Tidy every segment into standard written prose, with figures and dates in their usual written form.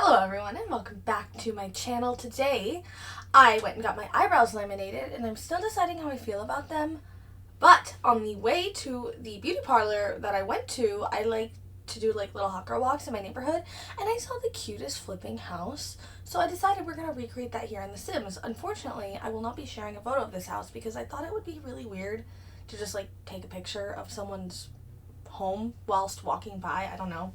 Hello everyone and welcome back to my channel. Today I went and got my eyebrows laminated and I'm still deciding how I feel about them, but on the way to the beauty parlor that I went to, I like to do like little hot girl walks in my neighborhood and I saw the cutest flipping house, so I decided we're going to recreate that here in The Sims. Unfortunately, I will not be sharing a photo of this house because I thought it would be really weird to just like take a picture of someone's home whilst walking by. I don't know.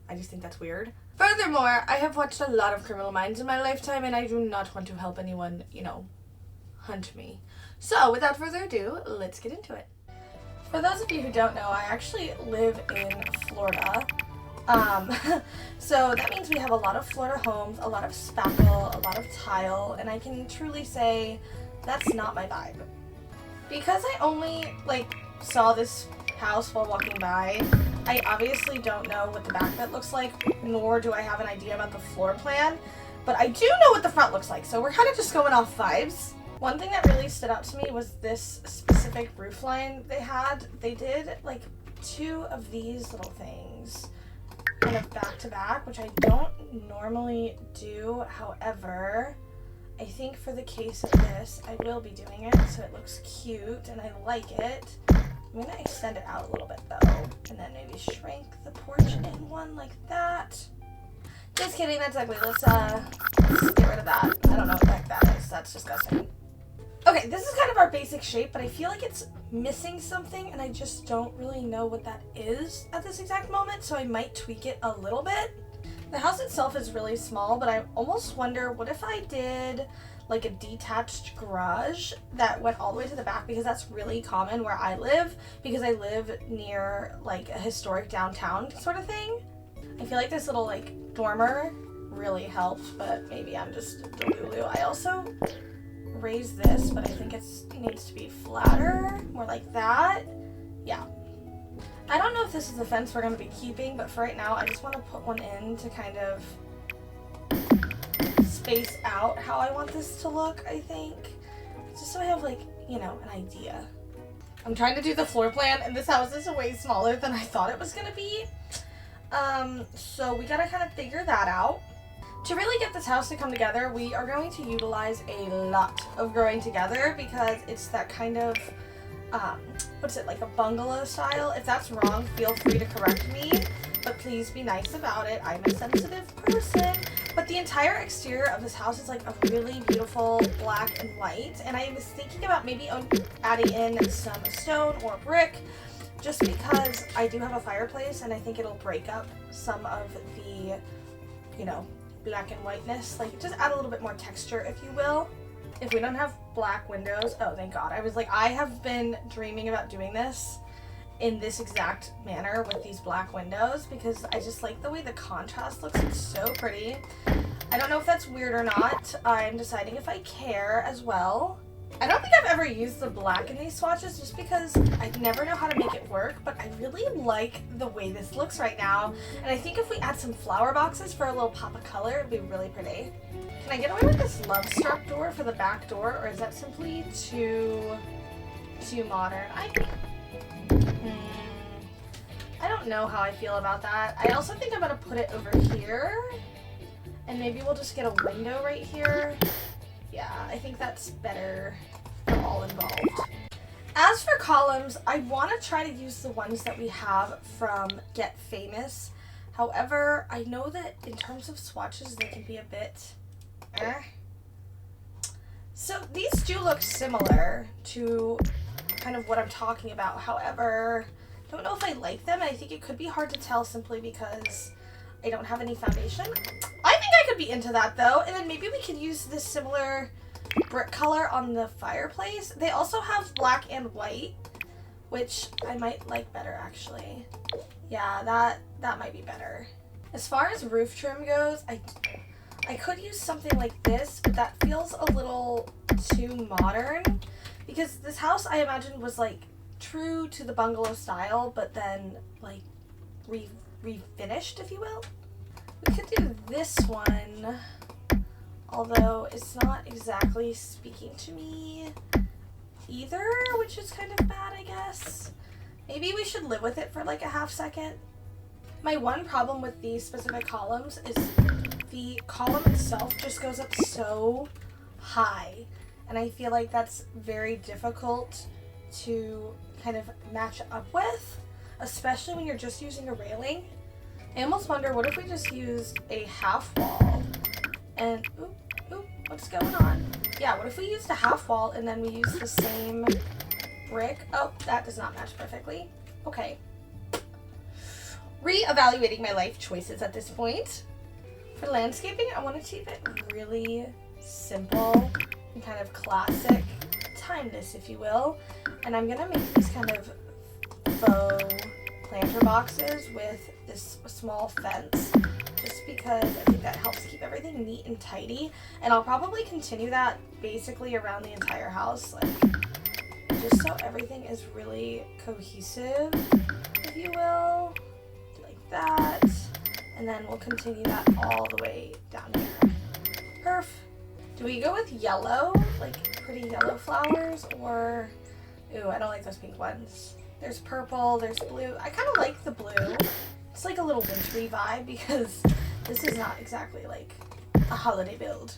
I just think that's weird. Furthermore, I have watched a lot of Criminal Minds in my lifetime and I do not want to help anyone, hunt me. So without further ado, let's get into it. For those of you who don't know, I actually live in Florida. So that means we have a lot of Florida homes, a lot of spackle, a lot of tile, and I can truly say that's not my vibe. Because I only saw this house while walking by, I obviously don't know what the back of it looks like, nor do I have an idea about the floor plan, but I do know what the front looks like, so we're kind of just going off vibes. One thing that really stood out to me was this specific roof line they had. They did like two of these little things kind of back to back, which I don't normally do. However, I think for the case of this, I will be doing it so it looks cute and I like it. I'm going to extend it out a little bit though, and then maybe shrink the porch in one like that. Just kidding, that's ugly. Let's get rid of that. I don't know what the heck that is. That's disgusting. Okay, this is kind of our basic shape, but I feel like it's missing something and I just don't really know what that is at this exact moment, so I might tweak it a little bit. The house itself is really small, but I almost wonder what if I did like a detached garage that went all the way to the back, because that's really common where I live, because I live near like a historic downtown sort of thing. I feel like this little dormer really helps, but maybe I'm just delulu. I also raised this, but I think it needs to be flatter, more like that. Yeah. I don't know if this is the fence we're going to be keeping, but for right now I just want to put one in to kind of space out how I want this to look, I think. Just so I have an idea. I'm trying to do the floor plan and this house is way smaller than I thought it was going to be. So we got to kind of figure that out. To really get this house to come together, we are going to utilize a lot of growing together because it's that kind of, like a bungalow style. If that's wrong, feel free to correct me, but please be nice about it. I'm a sensitive person. But the entire exterior of this house is like a really beautiful black and white, and I was thinking about maybe adding in some stone or brick, just because I do have a fireplace and I think it'll break up some of the, black and whiteness. Just add a little bit more texture, if you will. If we don't have black windows, oh thank God. I have been dreaming about doing this in this exact manner with these black windows because I just like the way the contrast looks. It's so pretty. I don't know if that's weird or not. I'm deciding if I care as well. I don't think I've ever used the black in these swatches just because I never know how to make it work, but I really like the way this looks right now. And I think if we add some flower boxes for a little pop of color, it'd be really pretty. Can I get away with this love struck door for the back door, or is that simply too modern? I don't know how I feel about that. I also think I'm going to put it over here, and maybe we'll just get a window right here. Yeah, I think that's better for all involved. As for columns, I want to try to use the ones that we have from Get Famous. However, I know that in terms of swatches, they can be a bit So these do look similar to kind of what I'm talking about. However, I don't know if I like them, and I think it could be hard to tell simply because I don't have any foundation. I think I could be into that though, and then maybe we could use this similar brick color on the fireplace. They also have black and white, which I might like better actually. Yeah, that might be better. As far as roof trim goes, I could use something like this, but that feels a little too modern because this house I imagine was true to the bungalow style, but then refinished, if you will. We could do this one, although it's not exactly speaking to me either, which is kind of bad, I guess. Maybe we should live with it for a half second. My one problem with these specific columns is the column itself just goes up so high, and I feel like that's very difficult to kind of match up with, especially when you're just using a railing. I almost wonder, what if we just used a half wall and what's going on? Yeah, what if we used a half wall and then we used the same brick? Oh, that does not match perfectly. Okay. Re-evaluating my life choices at this point. For landscaping, I want to keep it really simple and kind of classic, timeless, if you will. And I'm gonna make these kind of faux planter boxes with this small fence, just because I think that helps keep everything neat and tidy. And I'll probably continue that basically around the entire house, like just so everything is really cohesive, if you will, like that. And then we'll continue that all the way down here. Perf. Do we go with yellow, like pretty yellow flowers, or, ooh, I don't like those pink ones. There's purple, there's blue. I kind of like the blue. It's like a little wintry vibe because this is not exactly like a holiday build.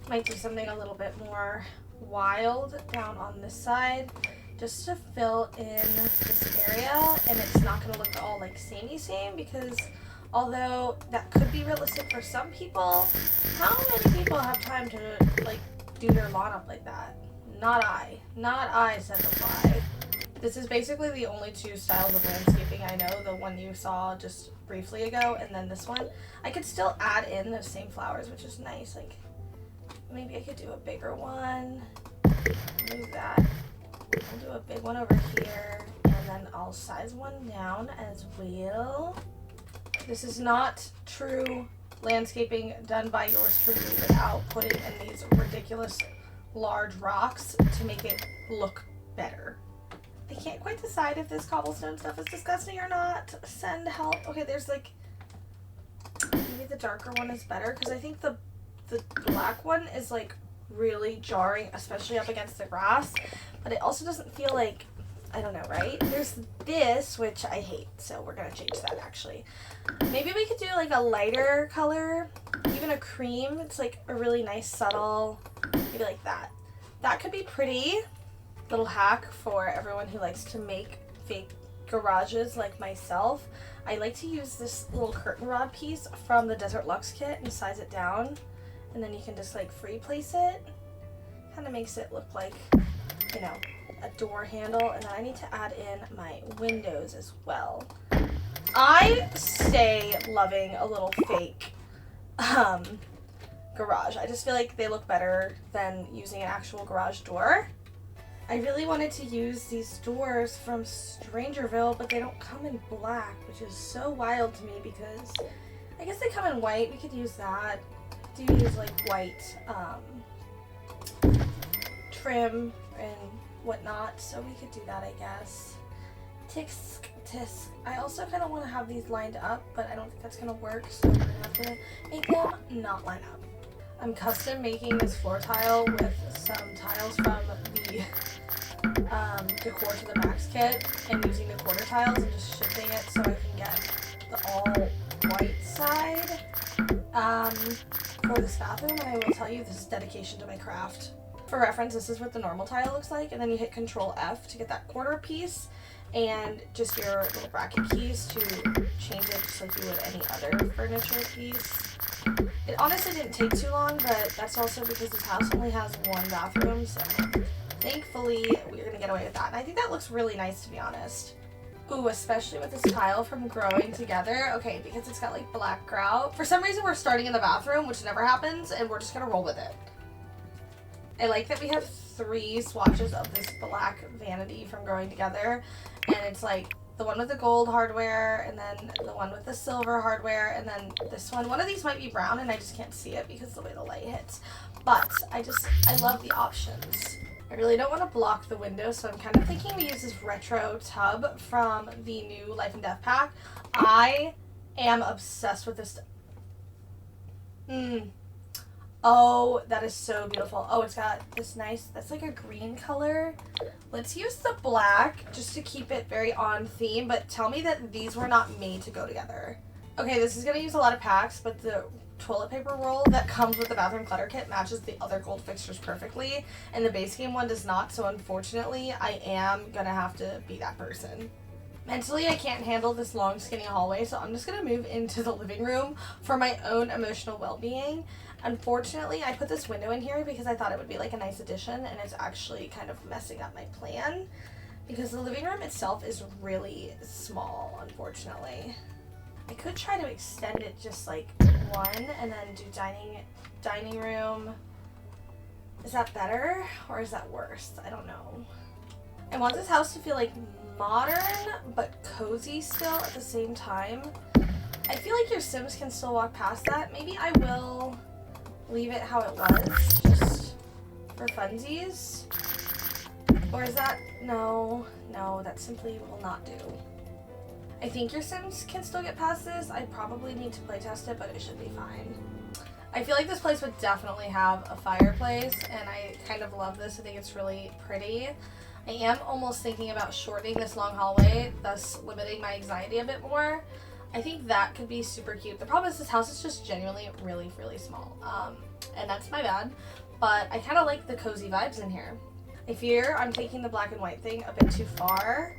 Might do something a little bit more wild down on this side just to fill in this area, and it's not going to look all like samey same, because although that could be realistic for some people, how many people have time to like do their lawn up like that? Not I, said the fly. This is basically the only two styles of landscaping I know, the one you saw just briefly ago and then this one. I could still add in those same flowers, which is nice. Like, maybe I could do a bigger one. Move that. I'll do a big one over here, and then I'll size one down as well. This is not true landscaping done by yours truly without putting in these ridiculous large rocks to make it look better. I can't quite decide if this cobblestone stuff is disgusting or not. Send help. Okay, there's like, maybe the darker one is better, because I think the black one is like really jarring, especially up against the grass, but it also doesn't feel like, I don't know, right? There's this, which I hate, so we're gonna change that actually. Maybe we could do like a lighter color, even a cream. It's like a really nice subtle, maybe like that. That could be pretty. Little hack for everyone who likes to make fake garages like myself. I like to use this little curtain rod piece from the Desert Luxe kit and size it down, and then you can just like free place it. Kind of makes it look like, you know, a door handle. And then I need to add in my windows as well. I stay loving a little fake garage. I just feel like they look better than using an actual garage door. I really wanted to use these doors from Strangerville, but they don't come in black, which is so wild to me, because I guess they come in white. We could use that. Do use like white trim and whatnot, so we could do that, I guess. Tisk, tisk. I also kind of want to have these lined up, but I don't think that's going to work, so we're going to have to make them not line up. I'm custom making this floor tile with some tiles from the Decor to the Max kit, and using the quarter tiles and just shifting it so I can get the all white side for this bathroom. And I will tell you, this is dedication to my craft. For reference, this is what the normal tile looks like, and then you hit Control F to get that quarter piece, and just your little bracket keys to change it just like you would any other furniture piece. It honestly didn't take too long, but that's also because this house only has one bathroom, so thankfully we're gonna get away with that. And I think that looks really nice, to be honest. Ooh, especially with this tile from Growing Together. Okay, because it's got like black grout. For some reason we're starting in the bathroom, which never happens, and we're just gonna roll with it. I like that we have 3 swatches of this black vanity from Growing Together, and it's like the one with the gold hardware, and then the one with the silver hardware, and then this one. One of these might be brown, and I just can't see it because of the way the light hits. But I love the options. I really don't want to block the window, so I'm kind of thinking we use this retro tub from the new Life and Death pack. I am obsessed with this. Oh, that is so beautiful. Oh, it's got this nice, that's like a green color. Let's use the black just to keep it very on theme, but tell me that these were not made to go together. Okay, this is gonna use a lot of packs, but the toilet paper roll that comes with the bathroom clutter kit matches the other gold fixtures perfectly, and the base game one does not, so unfortunately I am gonna have to be that person. Mentally, I can't handle this long, skinny hallway, so I'm just gonna move into the living room for my own emotional well-being. Unfortunately, I put this window in here because I thought it would be like a nice addition, and it's actually kind of messing up my plan because the living room itself is really small, unfortunately. I could try to extend it just like one and then do dining room. Is that better or is that worse? I don't know. I want this house to feel like modern but cozy still at the same time. I feel like your Sims can still walk past that. Maybe I will leave it how it was, just for funsies. Or is that, no, that simply will not do. I think your Sims can still get past this. I probably need to playtest it, but it should be fine. I feel like this place would definitely have a fireplace, and I kind of love this. I think it's really pretty. I am almost thinking about shortening this long hallway, thus limiting my anxiety a bit more. I think that could be super cute. The problem is this house is just genuinely really, really small, and that's my bad, but I kind of like the cozy vibes in here. I fear I'm taking the black and white thing a bit too far,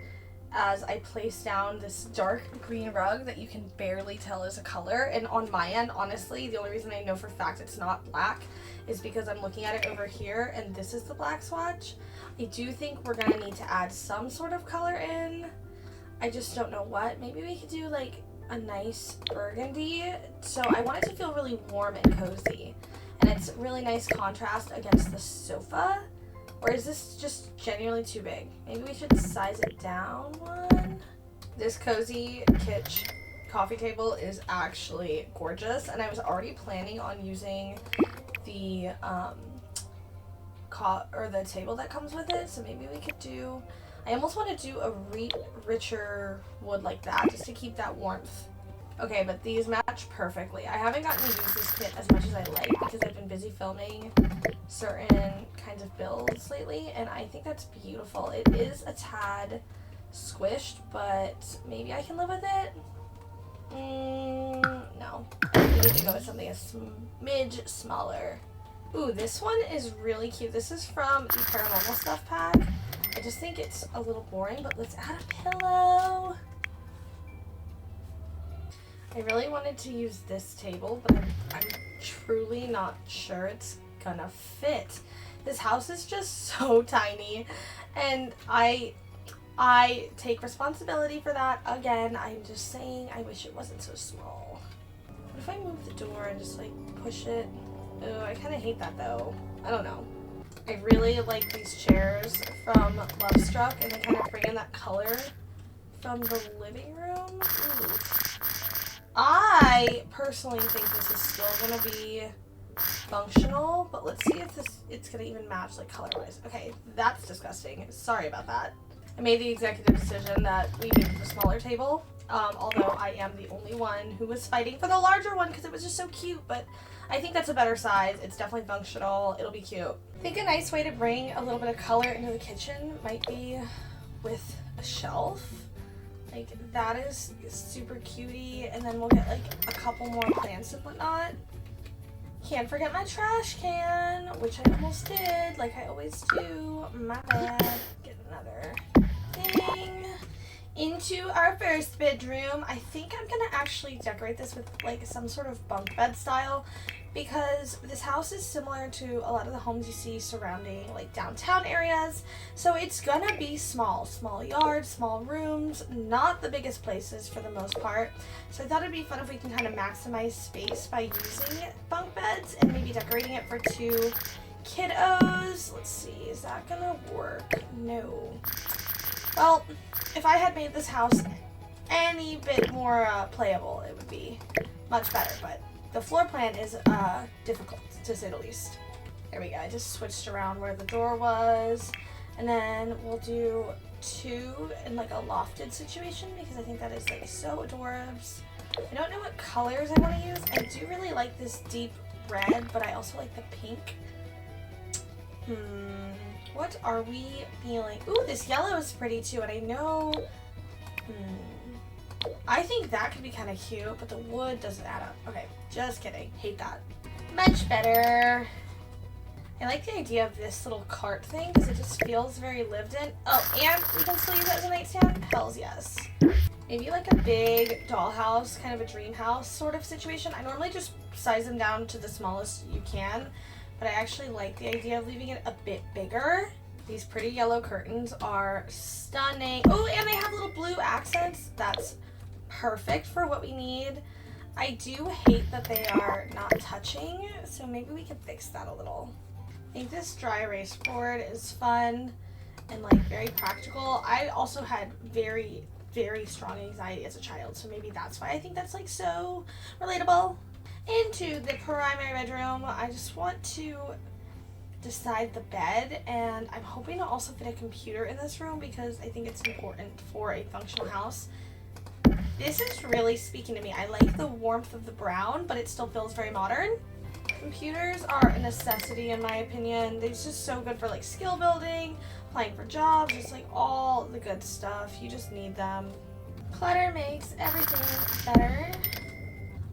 as I place down this dark green rug that you can barely tell is a color. And on my end, honestly, the only reason I know for a fact it's not black is because I'm looking at it over here and this is the black swatch. I do think we're gonna need to add some sort of color in. I just don't know what. Maybe we could do like a nice burgundy. So I want it to feel really warm and cozy. And it's really nice contrast against the sofa. Or is this just genuinely too big? Maybe we should size it down one. This cozy kitsch coffee table is actually gorgeous, and I was already planning on using the the table that comes with it. So maybe we could do. I almost want to do a richer wood like that, just to keep that warmth. Okay, but these match perfectly. I haven't gotten to use this kit as much as I like because I've been busy filming certain kinds of builds lately, and I think that's beautiful. It is a tad squished, but maybe I can live with it. No. We need to go with something a smidge smaller. Ooh, this one is really cute. This is from the Paranormal Stuff pack. I just think it's a little boring, but let's add a pillow. I really wanted to use this table, but I'm truly not sure it's gonna fit. This house is just so tiny, and I take responsibility for that. Again, I'm just saying I wish it wasn't so small. What if I move the door and just like push it? Oh, I kind of hate that though. I don't know. I really like these chairs from Love Struck, and they kind of bring in that color from the living room. Ooh. I personally think this is still gonna be functional, but let's see if it's gonna even match like color-wise. Okay, that's disgusting. Sorry about that. I made the executive decision that we needed a smaller table, although I am the only one who was fighting for the larger one because it was just so cute, but I think that's a better size. It's definitely functional. It'll be cute. I think a nice way to bring a little bit of color into the kitchen might be with a shelf. Like, that is super cutie, and then we'll get like a couple more plants and whatnot. Can't forget my trash can, which I almost did, like I always do. My bad. Get another thing. Into our first bedroom. I think I'm gonna actually decorate this with like some sort of bunk bed style, because this house is similar to a lot of the homes you see surrounding like downtown areas. So it's gonna be small yards, small rooms, not the biggest places for the most part. So I thought it'd be fun if we can kind of maximize space by using bunk beds and maybe decorating it for two kiddos. Let's see, is that gonna work? No. Well, if I had made this house any bit more playable, it would be much better, but the floor plan is difficult, to say the least. There we go. I just switched around where the door was, and then we'll do two in like a lofted situation because I think that is like so adorbs. I don't know what colors I want to use. I do really like this deep red, but I also like the pink. What are we feeling? Ooh, this yellow is pretty too, and I know... I think that could be kind of cute, but the wood doesn't add up. Okay, just kidding. Hate that. Much better. I like the idea of this little cart thing because it just feels very lived in. Oh, and we can still use it as a nightstand? Hells yes. Maybe like a big dollhouse, kind of a dream house sort of situation. I normally just size them down to the smallest you can, but I actually like the idea of leaving it a bit bigger. These pretty yellow curtains are stunning. Oh, and they have little blue accents. That's perfect for what we need. I do hate that they are not touching, so maybe we can fix that a little. I think this dry erase board is fun and like very practical. I also had very strong anxiety as a child, so maybe that's why I think that's like so relatable. Into the primary bedroom, I just want to decide the bed, and I'm hoping to also fit a computer in this room because I think it's important for a functional house. This is really speaking to me. I like the warmth of the brown, but it still feels very modern. Computers are a necessity in my opinion. They're just so good for like skill building, applying for jobs, just like all the good stuff. You just need them. Clutter makes everything better.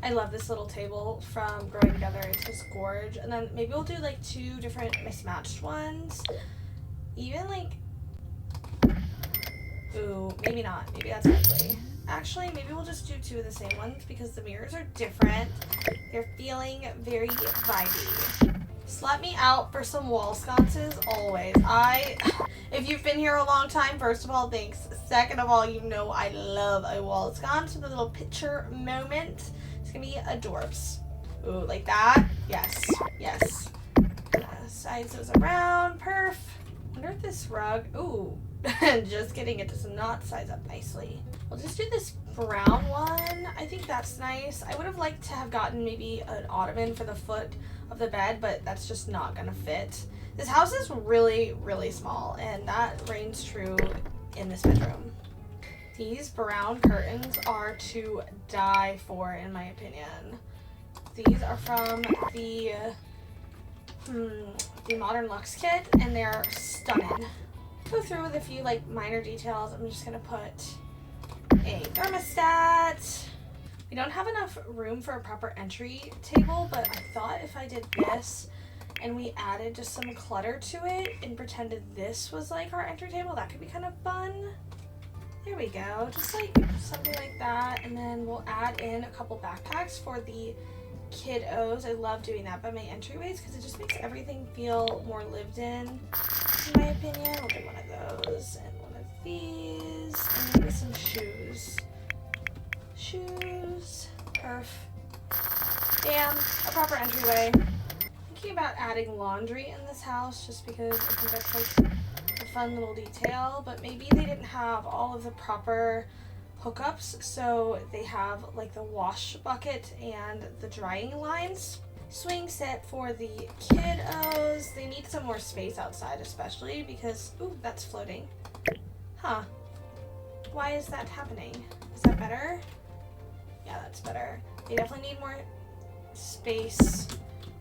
I love this little table from Growing Together. It's just gorge. And then maybe we'll do like 2 different mismatched ones. Even like, ooh, maybe not. Maybe that's ugly. Actually, maybe we'll just do 2 of the same ones because the mirrors are different. They're feeling very vibey. Slut me out for some wall sconces always. If you've been here a long time, first of all, thanks. Second of all, you know I love a wall sconce with a little picture moment. It's gonna be adorbs. Ooh, like that? Yes, yes. Size those around, perf. Wonder if this rug, ooh, just kidding, it does not size up nicely. We'll just do this brown one. I think that's nice. I would have liked to have gotten maybe an ottoman for the foot of the bed, but that's just not gonna fit. This house is really small, and that reigns true in this bedroom. These brown curtains are to die for, in my opinion. These are from the Modern Luxe kit, and they're stunning. Go through with a few like minor details. I'm just gonna put a thermostat. We don't have enough room for a proper entry table, but I thought if I did this and we added just some clutter to it and pretended this was like our entry table, that could be kind of fun. There we go, just like something like that. And then we'll add in a couple backpacks for the kiddos. I love doing that by my entryways because it just makes everything feel more lived in my opinion. We'll do one of those and one of these, and maybe some shoes. Shoes. Perf. Damn, a proper entryway. Thinking about adding laundry in this house just because I think that's like a fun little detail, but maybe they didn't have all of the proper hookups, so they have like the wash bucket and the drying lines. Swing set for the kiddos. They need some more space outside, especially because, ooh, that's floating. Huh. Why is that happening? Is that better? Yeah, that's better. They definitely need more space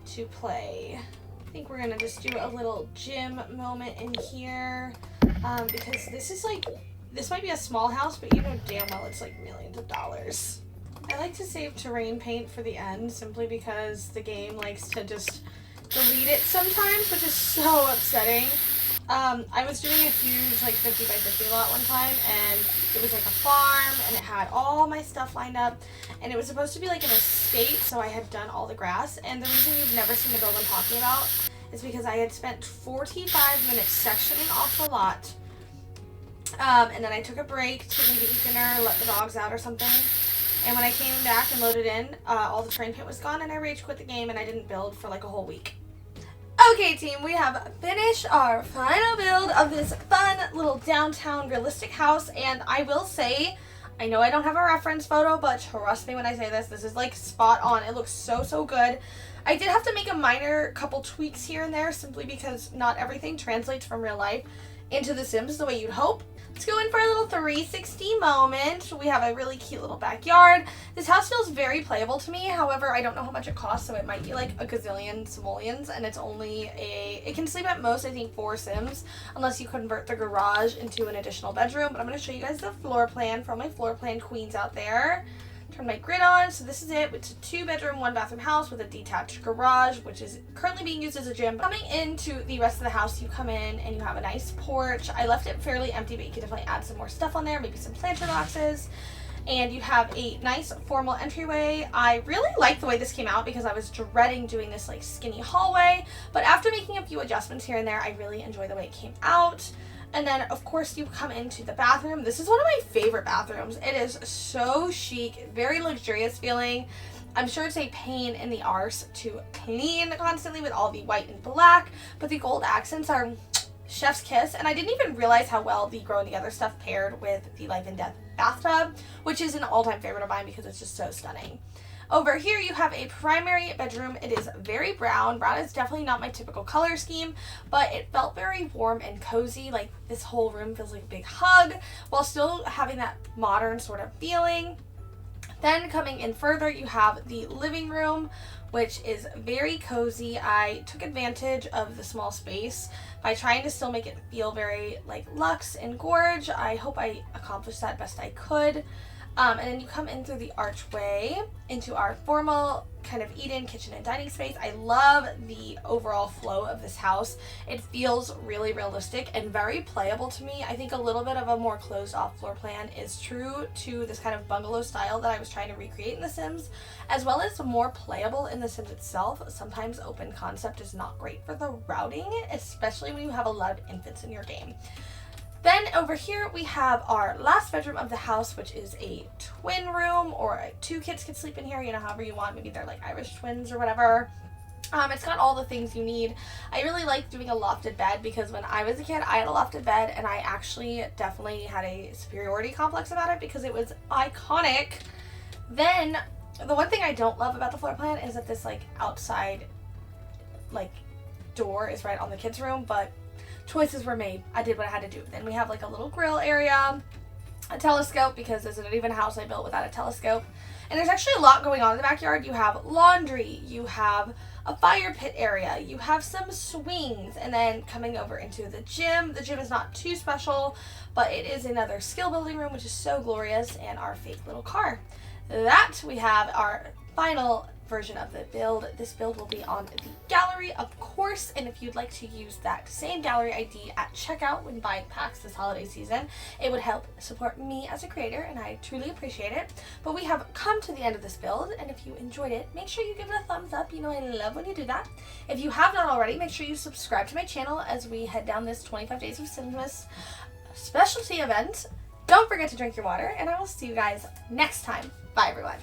to play. I think we're gonna just do a little gym moment in here because this is like, this might be a small house, but you know damn well it's like millions of dollars. I like to save terrain paint for the end simply because the game likes to just delete it sometimes, which is so upsetting. I was doing a huge like 50 by 50 lot one time, and it was like a farm and it had all my stuff lined up, and it was supposed to be like an estate, so I had done all the grass. And the reason you've never seen the build I'm talking about is because I had spent 45 minutes sectioning off the lot, and then I took a break to maybe eat dinner, let the dogs out or something. And when I came back and loaded in, all the terrain paint was gone, and I rage quit the game, and I didn't build for like a whole week. Okay, team, we have finished our final build of this fun little downtown realistic house, and I will say, I know I don't have a reference photo, but trust me when I say this, this is like spot on. It looks so good. I did have to make a minor couple tweaks here and there simply because not everything translates from real life into The Sims the way you'd hope. Let's go in for a little 360 moment. We have a really cute little backyard. This house feels very playable to me. However, I don't know how much it costs, so it might be like a gazillion simoleons, and it's only it can sleep at most, I think, 4 Sims, unless you convert the garage into an additional bedroom. But I'm going to show you guys the floor plan for my floor plan queens out there. Turn my grid on. So this is it. It's a 2-bedroom, 1-bathroom house with a detached garage, which is currently being used as a gym. Coming into the rest of the house, you come in and you have a nice porch. I left it fairly empty, but you can definitely add some more stuff on there, maybe some planter boxes. And you have a nice formal entryway. I really like the way this came out because I was dreading doing this like skinny hallway, but after making a few adjustments here and there, I really enjoy the way it came out. And then, of course, you come into the bathroom. This is one of my favorite bathrooms. It is so chic, very luxurious feeling. I'm sure it's a pain in the arse to clean constantly with all the white and black, but the gold accents are chef's kiss. And I didn't even realize how well the Growing Together stuff paired with the Life and Death bathtub, which is an all-time favorite of mine because it's just so stunning. Over here, you have a primary bedroom. It is very brown. Brown is definitely not my typical color scheme, but it felt very warm and cozy. Like this whole room feels like a big hug while still having that modern sort of feeling. Then coming in further, you have the living room, which is very cozy. I took advantage of the small space by trying to still make it feel very like luxe and gorge. I hope I accomplished that best I could. And then you come in through the archway into our formal kind of eat-in kitchen and dining space. I love the overall flow of this house. It feels really realistic and very playable to me. I think a little bit of a more closed-off floor plan is true to this kind of bungalow style that I was trying to recreate in The Sims, as well as more playable in The Sims itself. Sometimes open concept is not great for the routing, especially when you have a lot of infants in your game. Then over here we have our last bedroom of the house, which is a twin room, or 2 kids can sleep in here, you know, however you want. Maybe they're like Irish twins or whatever. It's got all the things you need. I really like doing a lofted bed because when I was a kid, I had a lofted bed, and I actually definitely had a superiority complex about it because it was iconic. Then the one thing I don't love about the floor plan is that this like outside like door is right on the kids' room, but choices were made. I did what I had to do. Then we have like a little grill area, a telescope because there's not even a house I built without a telescope. And there's actually a lot going on in the backyard. You have laundry, you have a fire pit area, you have some swings, and then coming over into the gym. The gym is not too special, but it is another skill building room, which is so glorious, and our fake little car. That we have our final version of the build. This build will be on the gallery, of course, and if you'd like to use that same gallery ID at checkout when buying packs this holiday season, it would help support me as a creator, and I truly appreciate it. But we have come to the end of this build, and if you enjoyed it, make sure you give it a thumbs up. You know I love when you do that. If you have not already, make sure you subscribe to my channel as we head down this 25 Days of Sims specialty event. Don't forget to drink your water, and I will see you guys next time. Bye, everyone.